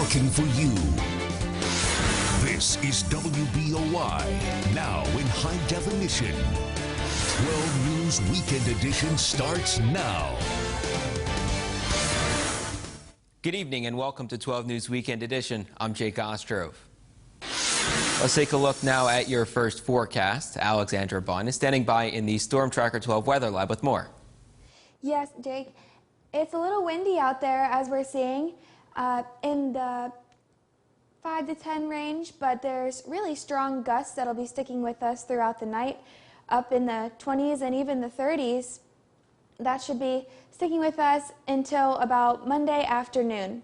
working for you. This is WBOI, now in high definition. 12 News Weekend Edition starts now. Good evening and welcome to 12 News Weekend Edition. I'm Jake Ostrov. Let's take a look now at your first forecast. Alexandra Bunn is standing by in the Storm Tracker 12 Weather Lab with more. Yes, Jake. It's a little windy out there, as we're seeing, in the 5 to 10 range, but there's really strong gusts that'll be sticking with us throughout the night, up in the 20s and even the 30s. That should be sticking with us until about Monday afternoon.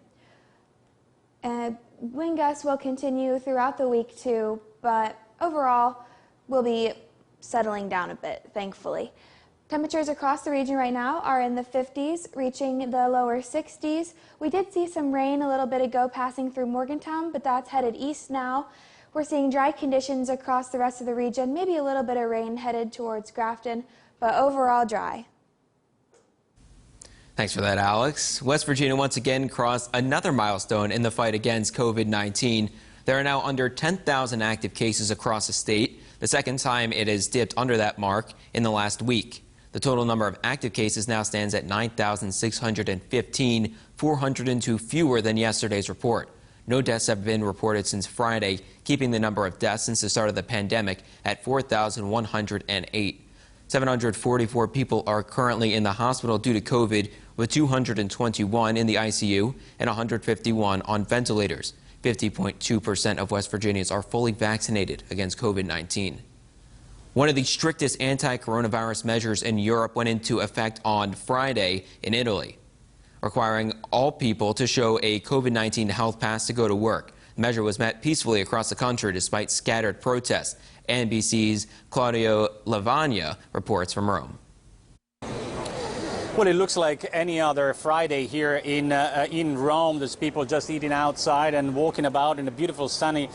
Wind gusts will continue throughout the week too, but overall we'll be settling down a bit, thankfully. Temperatures across the region right now are in the 50s, reaching the lower 60s. We did see some rain a little bit ago passing through Morgantown, but that's headed east now. We're seeing dry conditions across the rest of the region, maybe a little bit of rain headed towards Grafton, but overall dry. Thanks for that, Alex. West Virginia once again crossed another milestone in the fight against COVID-19. There are now under 10,000 active cases across the state, the second time it has dipped under that mark in the last week. The total number of active cases now stands at 9,615, 402 fewer than yesterday's report. No deaths have been reported since Friday, keeping the number of deaths since the start of the pandemic at 4,108. 744 people are currently in the hospital due to COVID, with 221 in the ICU and 151 on ventilators. 50.2% of West Virginians are fully vaccinated against COVID-19. One of the strictest anti-coronavirus measures in Europe went into effect on Friday in Italy, requiring all people to show a COVID-19 health pass to go to work. The measure was met peacefully across the country despite scattered protests. NBC's Claudio Lavagna reports from Rome. Well, it looks like any other Friday here in Rome. There's people just eating outside and walking about in a beautiful sunny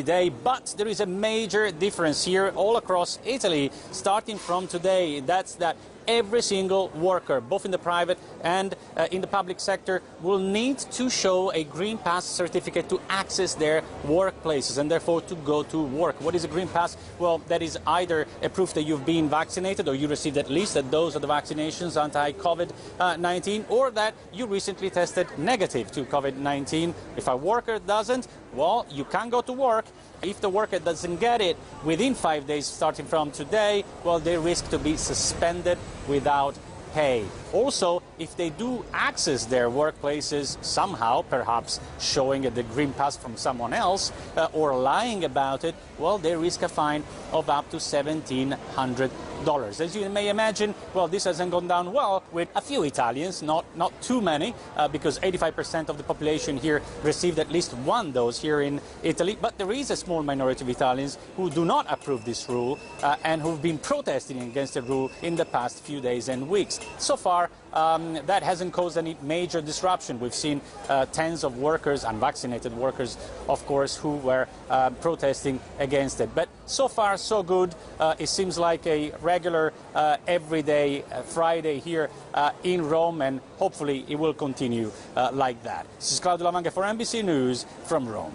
day. But there is a major difference here all across Italy, starting from today. That's that every single worker, both in the private and in the public sector, will need to show a Green Pass certificate to access their workplaces and therefore to go to work. What is a Green Pass? Well, that is either a proof that you've been vaccinated or you received at least a dose of the vaccinations anti-COVID-19, or that you recently tested negative to COVID-19. If a worker doesn't, well, you can go to work. If the worker doesn't get it within 5 days starting from today, well, they risk to be suspended without pay. Also, if they do access their workplaces somehow, perhaps showing the Green Pass from someone else or lying about it, well, they risk a fine of up to $1,700. As you may imagine, well, this hasn't gone down well with a few Italians, not too many, because 85% of the population here received at least one dose here in Italy. But there is a small minority of Italians who do not approve this rule and who've been protesting against the rule in the past few days and weeks. So far, that hasn't caused any major disruption. We've seen tens of workers, unvaccinated workers, of course, who were protesting against it. But so far, so good. It seems like a regular, everyday Friday here in Rome, and hopefully it will continue like that. This is Claudio Lavagna for NBC News from Rome.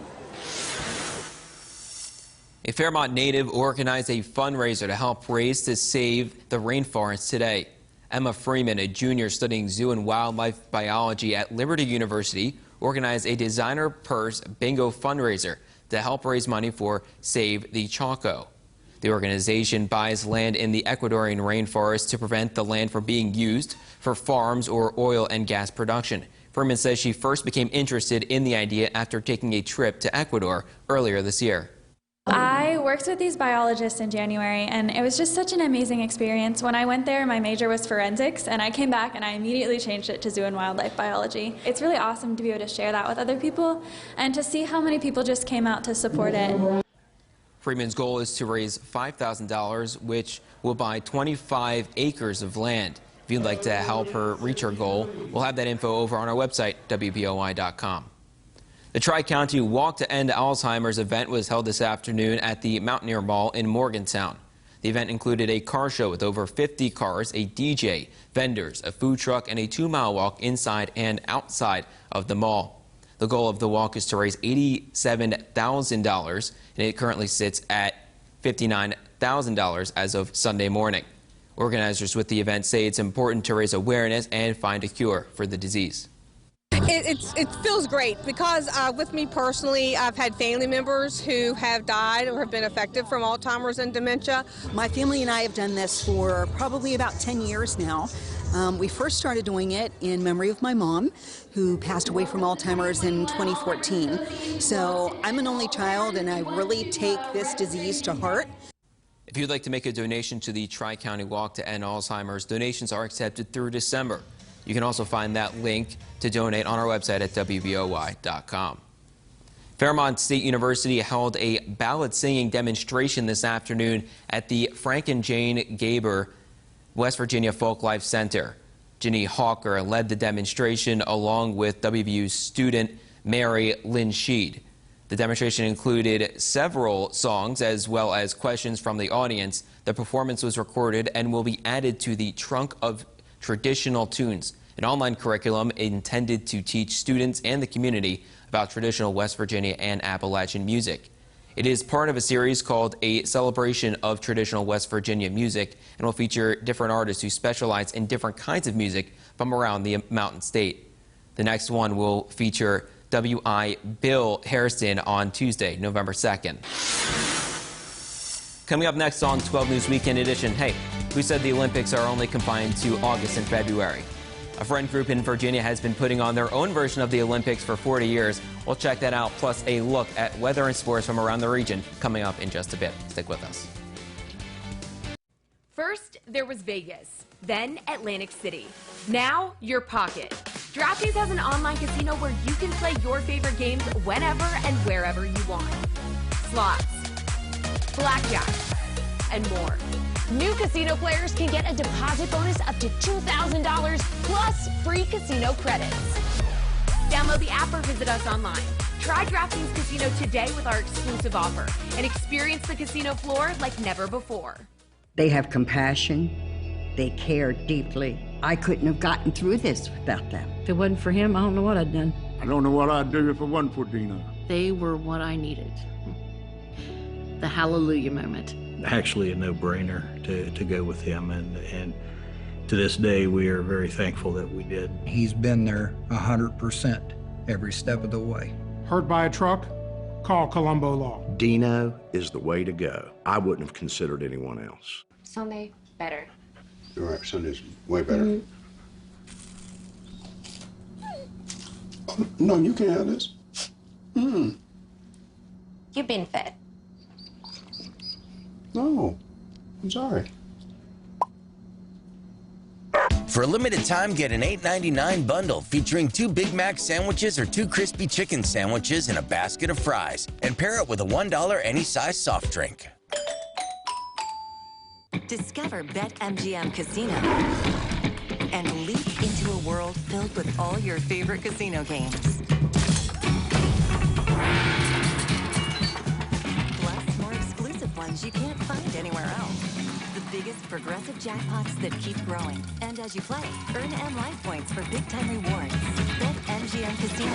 A Fairmont native organized a fundraiser to help raise to save the rainforest today. Emma Freeman, a junior studying zoo and wildlife biology at Liberty University, organized a designer purse bingo fundraiser to help raise money for Save the Chaco. The organization buys land in the Ecuadorian rainforest to prevent the land from being used for farms or oil and gas production. Freeman says she first became interested in the idea after taking a trip to Ecuador earlier this year. I worked with these biologists in January, and it was just such an amazing experience. When I went there, my major was forensics, and I came back and I immediately changed it to zoo and wildlife biology. It's really awesome to be able to share that with other people and to see how many people just came out to support it. Freeman's goal is to raise $5,000, which will buy 25 acres of land. If you'd like to help her reach her goal, we'll have that info over on our website, WBOI.com. The Tri-County Walk to End Alzheimer's event was held this afternoon at the Mountaineer Mall in Morgantown. The event included a car show with over 50 cars, a DJ, vendors, a food truck, and a 2-mile walk inside and outside of the mall. The goal of the walk is to raise $87,000, and it currently sits at $59,000 as of Sunday morning. Organizers with the event say it's important to raise awareness and find a cure for the disease. It feels great because with me personally, I've had family members who have died or have been affected from Alzheimer's and dementia. My family and I have done this for probably about 10 years now. We first started doing it in memory of my mom, who passed away from Alzheimer's in 2014. So I'm an only child, and I really take this disease to heart. If you'd like to make a donation to the Tri-County Walk to End Alzheimer's, donations are accepted through December. You can also find that link to donate on our website at WBOY.com. Fairmont State University held a ballad singing demonstration this afternoon at the Frank and Jane Gaber West Virginia Folk Life Center. Ginny Hawker led the demonstration along with WVU's student Mary Lynn Sheed. The demonstration included several songs as well as questions from the audience. The performance was recorded and will be added to the Trunk of Traditional Tunes, an online curriculum intended to teach students and the community about traditional West Virginia and Appalachian music. It is part of a series called A Celebration of Traditional West Virginia Music and will feature different artists who specialize in different kinds of music from around the Mountain State. The next one will feature W.I. Bill Hairston on Tuesday, November 2nd. Coming up next on 12 News Weekend Edition, hey, who said the Olympics are only confined to August and February? A friend group in Virginia has been putting on their own version of the Olympics for 40 years. We'll check that out, plus a look at weather and sports from around the region coming up in just a bit. Stick with us. First, there was Vegas, then Atlantic City. Now, your pocket. DraftKings has an online casino where you can play your favorite games whenever and wherever you want. Slots, blackjack, and more. New casino players can get a deposit bonus up to $2,000 plus free casino credits. Download the app or visit us online. Try DraftKings Casino today with our exclusive offer and experience the casino floor like never before. They have compassion. They care deeply. I couldn't have gotten through this without them. If it wasn't for him, I don't know what I'd done. I don't know what I'd do if it wasn't for Dina. They were what I needed. The hallelujah moment. Actually a no-brainer to go with him, and to this day we are very thankful that we did. He's been there 100% every step of the way. Hurt by a truck? Call Colombo Law. Dino is the way to go. I wouldn't have considered anyone else. Sunday, better. All right, Sunday's way better. Oh, no, you can't have this. You've been fed. No, I'm sorry. For a limited time, get an $8.99 bundle featuring 2 Big Mac sandwiches or 2 crispy chicken sandwiches and a basket of fries. And pair it with a $1 any size soft drink. Discover BetMGM Casino and leap into a world filled with all your favorite casino games. Plus, more exclusive ones you can't find anywhere else. The biggest progressive jackpots that keep growing. And as you play, earn M Life points for big-time rewards. BetMGM Casino.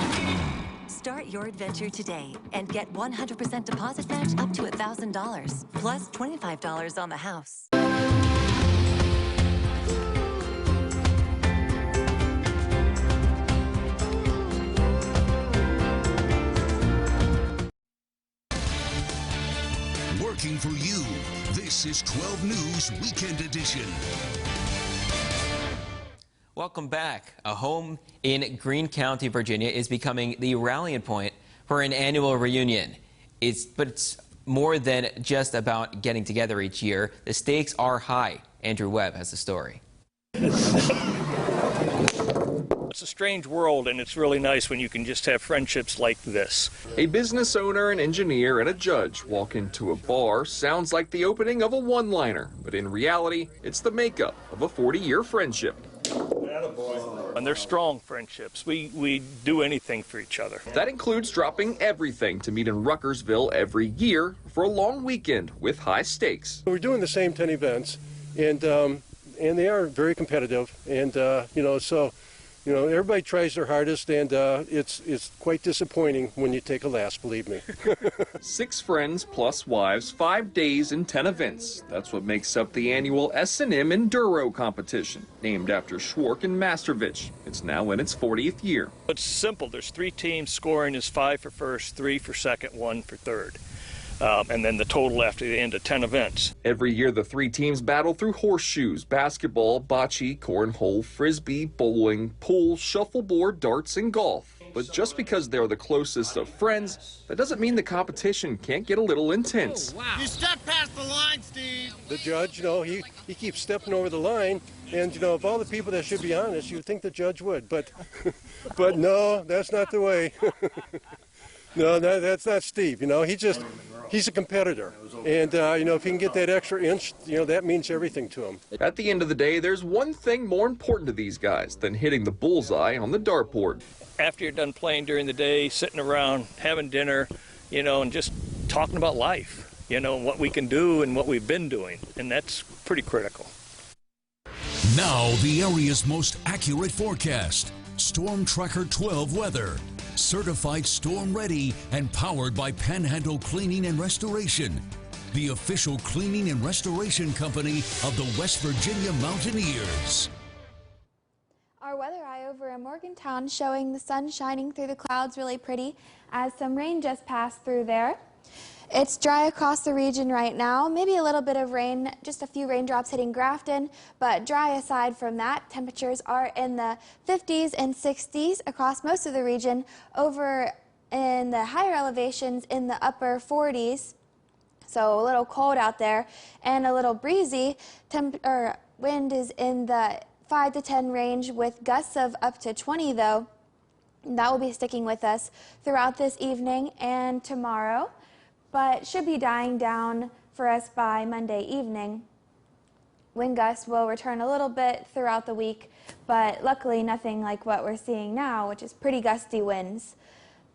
Start your adventure today and get 100% deposit match up to $1,000, plus $25 on the house. Working for you, this is 12 News Weekend Edition. Welcome back. A home in Greene County, Virginia is becoming the rallying point for an annual reunion. But it's more than just about getting together each year. The stakes are high. Andrew Webb has the story. It's a strange world, and it's really nice when you can just have friendships like this. A business owner, an engineer, and a judge walk into a bar sounds like the opening of a one-liner, but in reality, it's the makeup of a 40-year friendship. And they're strong friendships. We do anything for each other. That includes dropping everything to meet in Ruckersville every year for a long weekend with high stakes. We're doing the same 10 events, and they are very competitive, and You know, everybody tries their hardest, and it's quite disappointing when you take a loss, believe me. 6 friends plus wives, 5 days and 10 events. That's what makes up the annual S&M Enduro competition, named after Schwark and Mastrovich. It's now in its 40th year. It's simple. There's 3 teams. Scoring is 5 for first, 3 for second, 1 for third. And then the total after the end of 10 events. Every year, the 3 teams battle through horseshoes, basketball, bocce, cornhole, frisbee, bowling, pool, shuffleboard, darts, and golf. But just because they're the closest of friends, that doesn't mean the competition can't get a little intense. Oh, wow. You stepped past the line, Steve. The judge, you know, he keeps stepping over the line, and, you know, of all the people that should be honest, you'd think the judge would, but no, that's not the way. No, that's not Steve. You know, he's a competitor. And, you know, if he can get that extra inch, you know, that means everything to him. At the end of the day, there's one thing more important to these guys than hitting the bullseye on the dartboard. After you're done playing during the day, sitting around, having dinner, you know, and just talking about life, you know, what we can do and what we've been doing. And that's pretty critical. Now, the area's most accurate forecast. Storm Tracker 12 weather. Certified storm ready and powered by Panhandle Cleaning and Restoration, the official cleaning and restoration company of the West Virginia Mountaineers. Our weather eye over in Morgantown showing the sun shining through the clouds really pretty as some rain just passed through there. It's dry across the region right now, maybe a little bit of rain, just a few raindrops hitting Grafton, but dry aside from that. Temperatures are in the 50s and 60s across most of the region, over in the higher elevations in the upper 40s. So a little cold out there and a little breezy. Wind is in the 5 to 10 range with gusts of up to 20 though. That will be sticking with us throughout this evening and tomorrow, but should be dying down for us by Monday evening. Wind gusts will return a little bit throughout the week, but luckily nothing like what we're seeing now, which is pretty gusty winds.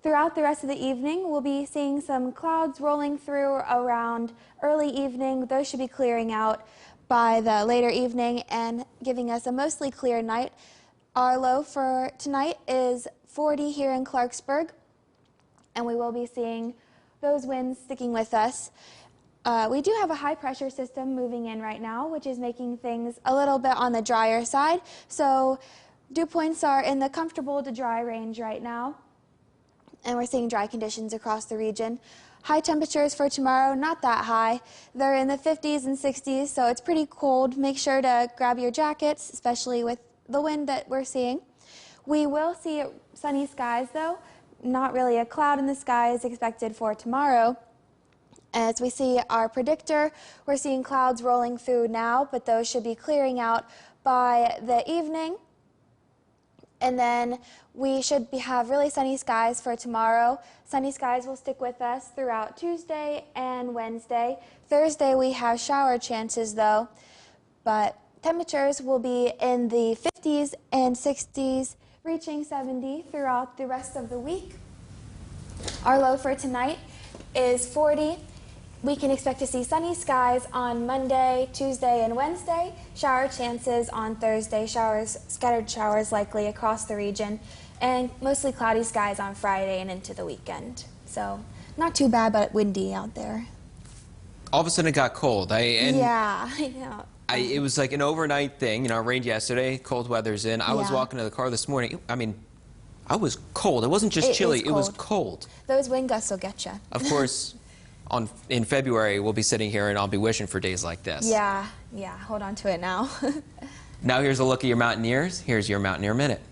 Throughout the rest of the evening, we'll be seeing some clouds rolling through around early evening. Those should be clearing out by the later evening and giving us a mostly clear night. Our low for tonight is 40 here in Clarksburg, and we will be seeing those winds sticking with us. We do have a high pressure system moving in right now, which is making things a little bit on the drier side. So dew points are in the comfortable to dry range right now, and we're seeing dry conditions across the region. High temperatures for tomorrow, not that high. They're in the 50s and 60s, so it's pretty cold. Make sure to grab your jackets, especially with the wind that we're seeing. We will see sunny skies though. Not really a cloud in the sky is expected for tomorrow. As we see our predictor, we're seeing clouds rolling through now, but those should be clearing out by the evening. And then we should have really sunny skies for tomorrow. Sunny skies will stick with us throughout Tuesday and Wednesday. Thursday we have shower chances though, but temperatures will be in the 50s and 60s, reaching 70 throughout the rest of the week. Our low for tonight is 40. We can expect to see sunny skies on Monday, Tuesday, and Wednesday. Shower chances on Thursday, scattered showers likely across the region, and mostly cloudy skies on Friday and into the weekend. So not too bad, but windy out there. All of a sudden it got cold. Yeah, I know. It was like an overnight thing. You know, it rained yesterday, cold weather's in. I was walking to the car this morning. I mean, I was cold. It wasn't just chilly, it was cold. Those wind gusts will get you. Of course, in February, we'll be sitting here and I'll be wishing for days like this. Yeah, hold on to it now. Now here's a look at your Mountaineers. Here's your Mountaineer Minute.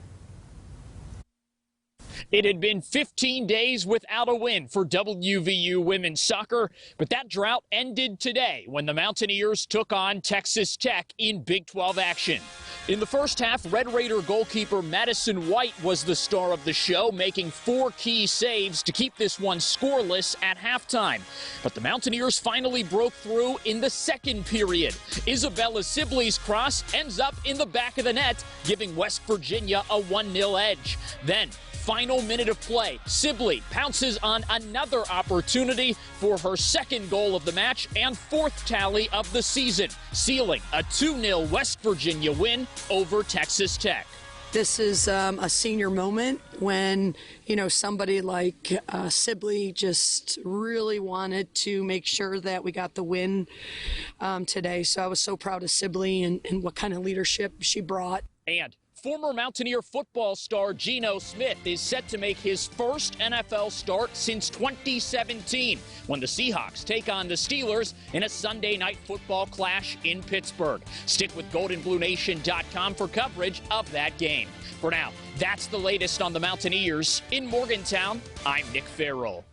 It had been 15 days without a win for WVU women's soccer, but that drought ended today when the Mountaineers took on Texas Tech in Big 12 action. In the first half, Red Raider goalkeeper Madison White was the star of the show, making 4 key saves to keep this one scoreless at halftime. But the Mountaineers finally broke through in the second period. Isabella Sibley's cross ends up in the back of the net, giving West Virginia a 1-0 edge. Then, final minute of play, Sibley pounces on another opportunity for her second goal of the match and 4th tally of the season, sealing a 2-0 West Virginia win over Texas Tech. This is a senior moment when, you know, somebody like Sibley just really wanted to make sure that we got the win today. So I was so proud of Sibley and what kind of leadership she brought. And former Mountaineer football star Geno Smith is set to make his first NFL start since 2017 when the Seahawks take on the Steelers in a Sunday night football clash in Pittsburgh. Stick with goldenbluenation.com for coverage of that game. For now, that's the latest on the Mountaineers. In Morgantown, I'm Nick Farrell.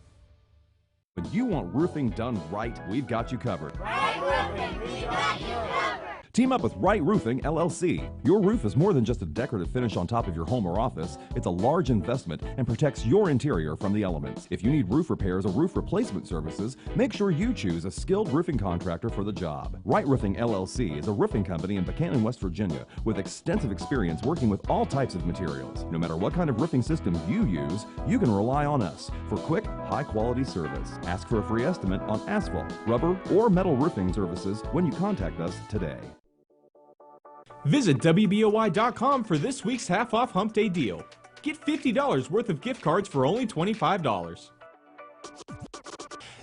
When you want roofing done right, we've got you covered. Right Roofing, we got you covered. Team up with Right Roofing, LLC. Your roof is more than just a decorative finish on top of your home or office. It's a large investment and protects your interior from the elements. If you need roof repairs or roof replacement services, make sure you choose a skilled roofing contractor for the job. Right Roofing, LLC is a roofing company in Buchanan, West Virginia with extensive experience working with all types of materials. No matter what kind of roofing system you use, you can rely on us for quick, high-quality service. Ask for a free estimate on asphalt, rubber, or metal roofing services when you contact us today. Visit WBOY.com for this week's half-off Hump Day deal. Get $50 worth of gift cards for only $25.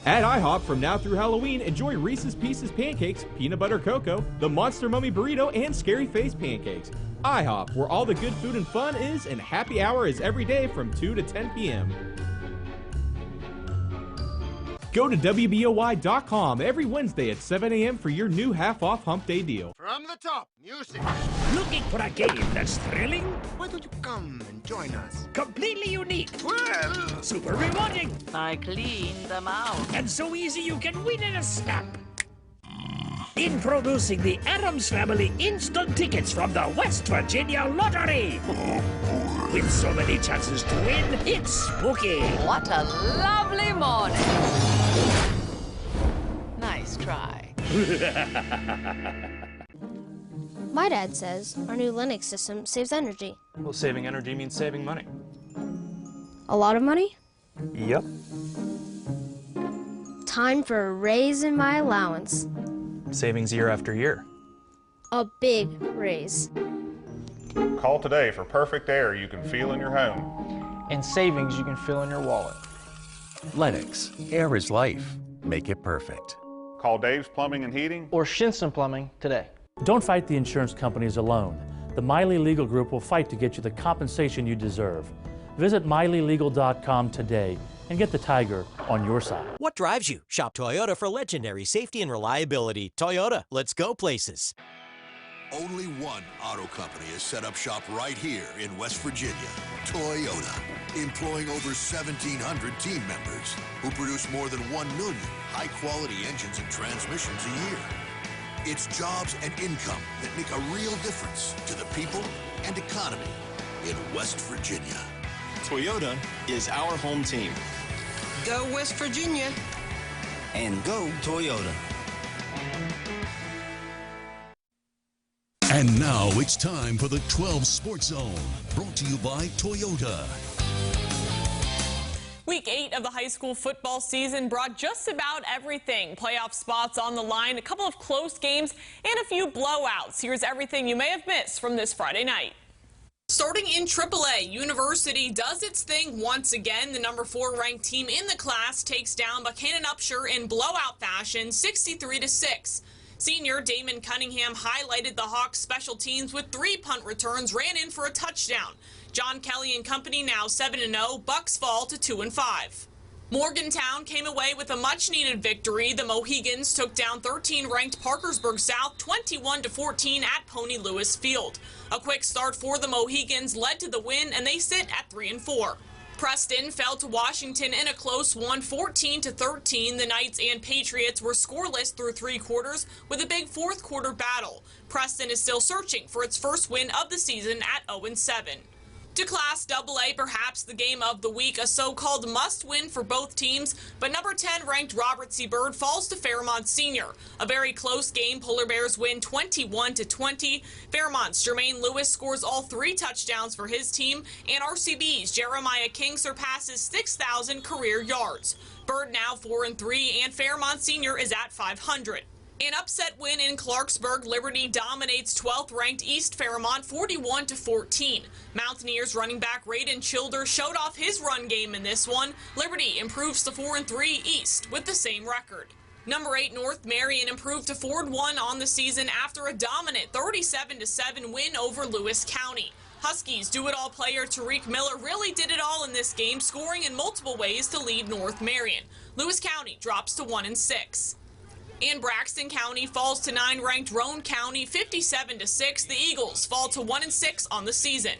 At IHOP, from now through Halloween, enjoy Reese's Pieces pancakes, peanut butter cocoa, the Monster Mummy burrito, and Scary Face pancakes. IHOP, where all the good food and fun is, and happy hour is every day from 2 to 10 p.m. Go to WBOY.com every Wednesday at 7 a.m. for your new half-off Hump Day deal. From the top, music. Looking for a game that's thrilling? Why don't you come and join us? Completely unique. Well, super rewarding. I cleaned them out. And so easy you can win in a snap. Introducing the Addams Family Instant Tickets from the West Virginia Lottery. With so many chances to win, it's spooky. What a lovely morning. Nice try. My dad says our new Linux system saves energy. Well, saving energy means saving money. A lot of money? Yep. Time for a raise in my allowance. Savings year after year. A big raise. Call today for perfect air you can feel in your home. And savings you can feel in your wallet. Lennox, air is life. Make it perfect. Call Dave's Plumbing and Heating or Shinson Plumbing today. Don't fight the insurance companies alone. The Miley Legal Group will fight to get you the compensation you deserve. Visit MileyLegal.com today and get the tiger on your side. What drives you? Shop Toyota for legendary safety and reliability. Toyota, let's go places. Only one auto company has set up shop right here in West Virginia, Toyota, employing over 1,700 team members who produce more than 1 million high-quality engines and transmissions a year. It's jobs and income that make a real difference to the people and economy in West Virginia. Toyota is our home team. Go West Virginia. And go Toyota. And now it's time for the 12 Sports Zone, brought to you by Toyota. Week 8 of the high school football season brought just about everything. Playoff spots on the line, a couple of close games, and a few blowouts. Here's everything you may have missed from this Friday night. Starting in AAA, University does its thing once again. The number 4 ranked team in the class takes down Buchanan Upshur in blowout fashion, 63-6. Senior Damon Cunningham highlighted the Hawks' special teams with 3 punt returns, ran in for a touchdown. John Kelly and company now 7-0, Bucks fall to 2-5. Morgantown came away with a much-needed victory. The Mohegans took down 13th-ranked Parkersburg South 21-14 at Pony Lewis Field. A quick start for the Mohegans led to the win, and they sit at 3-4. Preston fell to Washington in a close one, 14-13. The Knights and Patriots were scoreless through 3 quarters with a big fourth-quarter battle. Preston is still searching for its first win of the season at 0-7. To Class AA, perhaps the game of the week, a so-called must-win for both teams, but number 10 ranked Robert C. Byrd falls to Fairmont Senior. A very close game, Polar Bears win 21-20. Fairmont's Jermaine Lewis scores all 3 touchdowns for his team, and RCB's Jeremiah King surpasses 6,000 career yards. Byrd now 4-3, and Fairmont Senior is at 500. An upset win in Clarksburg. Liberty dominates 12th-ranked East Fairmont 41-14. Mountaineers running back Raiden Childers showed off his run game in this one. Liberty improves to 4-3. East with the same record. Number 8 North Marion improved to 4-1 on the season after a dominant 37-7 win over Lewis County. Huskies do-it-all player Tariq Miller really did it all in this game, scoring in multiple ways to lead North Marion. Lewis County drops to 1-6. And Braxton County falls to 9th-ranked Roane County 57-6. The Eagles fall to 1-6 on the season.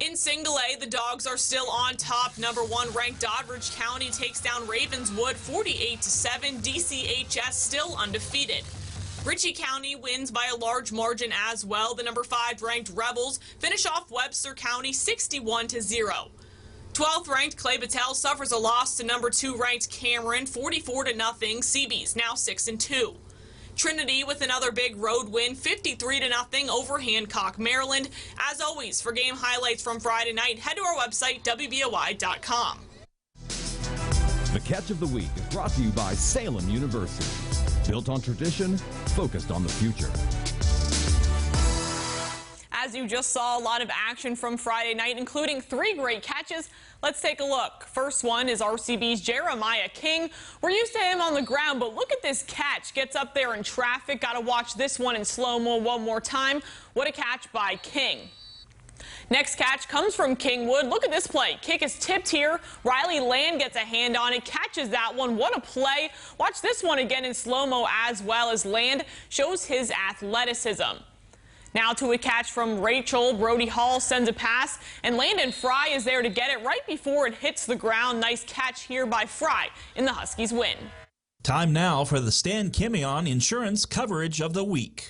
In Single A, the Dogs are still on top. Number 1-ranked Doddridge County takes down Ravenswood 48-7. DCHS still undefeated. Ritchie County wins by a large margin as well. The number 5-ranked Rebels finish off Webster County 61-0. 12th-ranked Clay Battelle suffers a loss to number 2-ranked Cameron 44-0. Seabees now 6-2. Trinity with another big road win 53-0 over Hancock, Maryland. As always, for game highlights from Friday night, head to our website WBOI.com. The Catch of the Week is brought to you by Salem University. Built on tradition, focused on the future. As you just saw, a lot of action from Friday night, including 3 great catches. Let's take a look. First one is RCB's Jeremiah King. We're used to him on the ground, but look at this catch. Gets up there in traffic. Got to watch this one in slow-mo one more time. What a catch by King. Next catch comes from Kingwood. Look at this play. Kick is tipped here. Riley Land gets a hand on it, catches that one. What a play. Watch this one again in slow-mo as well, as Land shows his athleticism. Now to a catch from Rachel. Brody Hall sends a pass, and Landon Fry is there to get it right before it hits the ground. Nice catch here by Fry, and the Huskies win. Time now for the Stan Kimion Insurance Coverage of the Week.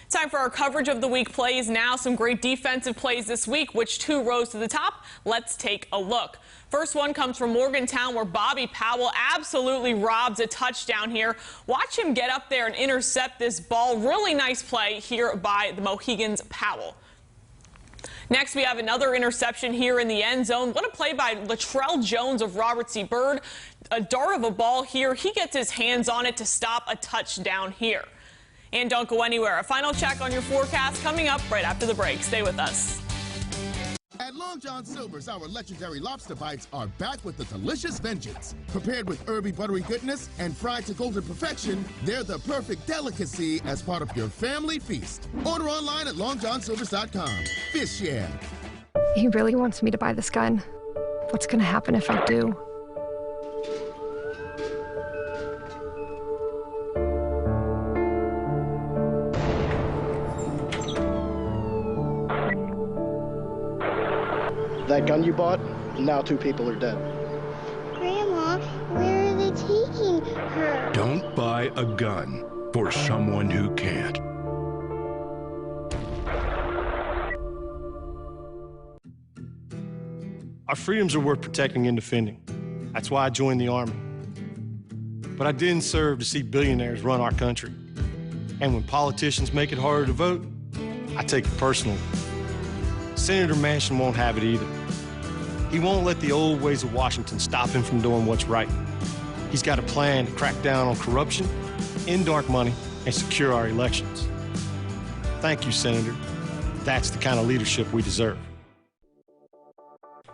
Time for our Coverage of the Week plays now. Some great defensive plays this week. Which 2 rose to the top? Let's take a look. First one comes from Morgantown, where Bobby Powell absolutely robs a touchdown here. Watch him get up there and intercept this ball. Really nice play here by the Mohegans' Powell. Next, we have another interception here in the end zone. What a play by Latrell Jones of Robert C. Byrd. A dart of a ball here. He gets his hands on it to stop a touchdown here. And don't go anywhere. A final check on your forecast coming up right after the break. Stay with us. At Long John Silver's, our legendary lobster bites are back with a delicious vengeance. Prepared with herby, buttery goodness and fried to golden perfection, they're the perfect delicacy as part of your family feast. Order online at longjohnsilvers.com. Fish yeah. He really wants me to buy this gun. What's going to happen if I do? That gun you bought, now 2 people are dead. Grandma, where are they taking her? Don't buy a gun for someone who can't. Our freedoms are worth protecting and defending. That's why I joined the Army. But I didn't serve to see billionaires run our country. And when politicians make it harder to vote, I take it personally. Senator Manchin won't have it either. He won't let the old ways of Washington stop him from doing what's right. He's got a plan to crack down on corruption, end dark money, and secure our elections. Thank you, Senator. That's the kind of leadership we deserve.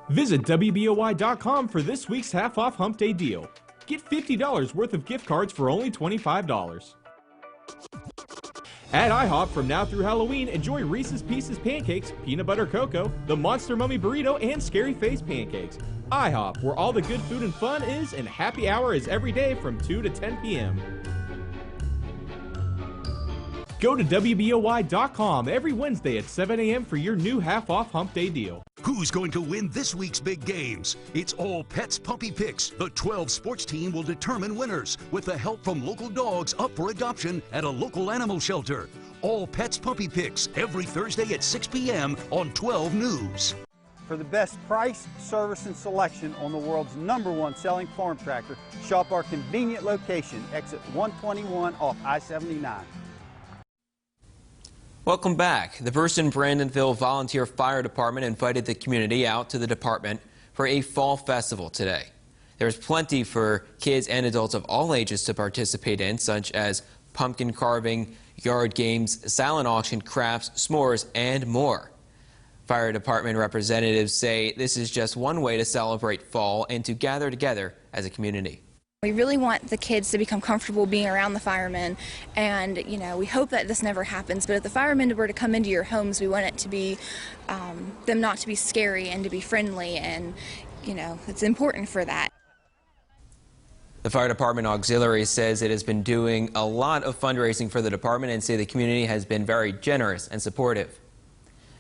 Visit WBOI.com for this week's half-off Hump Day deal. Get $50 worth of gift cards for only $25. At IHOP, from now through Halloween, enjoy Reese's Pieces pancakes, peanut butter cocoa, the Monster Mummy burrito, and Scary Face pancakes. IHOP, where all the good food and fun is, and happy hour is every day from 2 to 10 p.m. Go to WBOI.com every Wednesday at 7 a.m. for your new half-off Hump Day deal. Who's going to win this week's big games? It's All Pets Puppy Picks. The 12 sports team will determine winners with the help from local dogs up for adoption at a local animal shelter. All Pets Puppy Picks every Thursday at 6 p.m. on 12 News. For the best price, service, and selection on the world's #1 selling farm tractor, shop our convenient location, exit 121 off I-79. Welcome back. The Burson-Brandonville Volunteer Fire Department invited the community out to the department for a fall festival today. There's plenty for kids and adults of all ages to participate in, such as pumpkin carving, yard games, silent auction, crafts, s'mores, and more. Fire department representatives say this is just one way to celebrate fall and to gather together as a community. We really want the kids to become comfortable being around the firemen, and we hope that this never happens, but if the firemen were to come into your homes, we want it to be them not to be scary and to be friendly, and it's important for that. The Fire Department Auxiliary says it has been doing a lot of fundraising for the department and say the community has been very generous and supportive.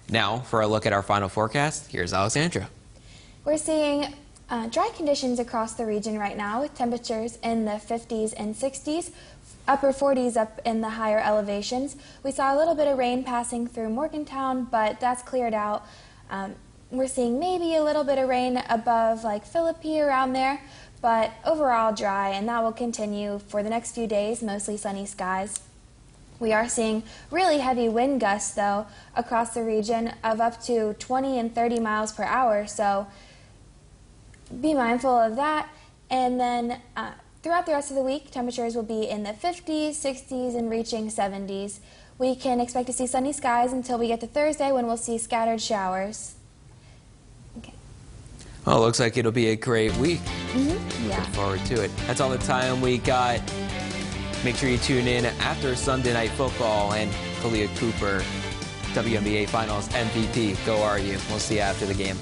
Now, for a look at our final forecast, here's Alexandra. We're seeing dry conditions across the region right now with temperatures in the 50s and 60s, upper 40s up in the higher elevations. We saw a little bit of rain passing through Morgantown, but that's cleared out. We're seeing maybe a little bit of rain above like Philippi around there, but overall dry, and that will continue for the next few days, mostly sunny skies. We are seeing really heavy wind gusts, though, across the region of up to 20 and 30 miles per hour, so be mindful of that. And then throughout the rest of the week, temperatures will be in the 50s, 60s, and reaching 70s. We can expect to see sunny skies until we get to Thursday, when we'll see scattered showers. Well, it looks like it'll be a great week. Yeah. Look forward to it. That's all the time we got. Make sure you tune in after Sunday Night Football and Kalia Cooper, WNBA Finals MVP. Go RU. We'll see you after the game.